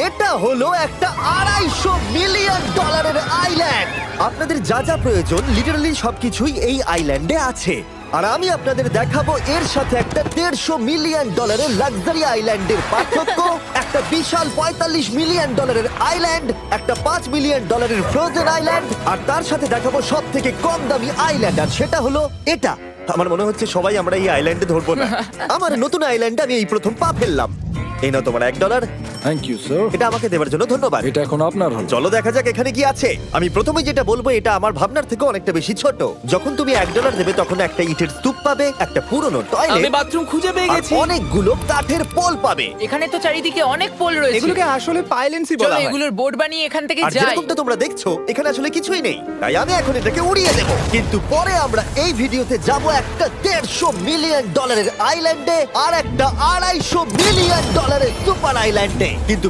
এটা হলো একটা $250 মিলিয়ন আইল্যান্ড। আপনাদের যা যা প্রয়োজন লিটারালি সবকিছুই এই আইল্যান্ডে আছে। আর আমি আপনাদের দেখাবো এর সাথে একটা $150 মিলিয়ন লাক্সারি আইল্যান্ডের পার্থক্য, একটা বিশাল $45 মিলিয়ন আইল্যান্ড, একটা $5 মিলিয়ন ফ্রোজেন আইল্যান্ড, আর তার সাথে দেখাবো সব থেকে কম দামি আইল্যান্ড, আর সেটা হলো এটা। আমার মনে হচ্ছে সবাই আমরা এই আইল্যান্ডে ধরবো না। আমার নতুন আইল্যান্ডে আমি এই প্রথম পা ফেললাম। এই নাও তোমার $1। Thank you sir. এটা আমাকে দেওয়ার জন্য ধন্যবাদ। এটা এখন আপনার হল। চলো দেখা যাক এখানে কি আছে। আমি প্রথমে যেটা বলবো এটা আমার ভাবনার থেকে অনেকটা বেশি ছোট। যখন তুমি $1 দেবে তখন একটা ইটের স্তূপ পাবে, একটা পুরনো আমি টয়লেট, বাথরুম খুঁজে পেয়ে আর গেছি। অনেকগুলো কাঠের পোল পাবে। এখানে তো চারিদিকে অনেক পোল রয়েছে। এগুলোকে আসলে পাইলেন্সি চলো বলা হয়। এগুলোর বোর্ড বানিয়ে এখান থেকে আর যাই। যেরকমটা তোমরা দেখছো এখানে আসলে কিছুই নেই, তাই আমি এখন এটাকে উড়িয়ে দেব। কিন্তু পরে আমরা এই ভিডিওতে যাব একটা $150 মিলিয়ন আইল্যান্ডে আর একটা $250 মিলিয়ন সুপার আইল্যান্ডে। কিন্তু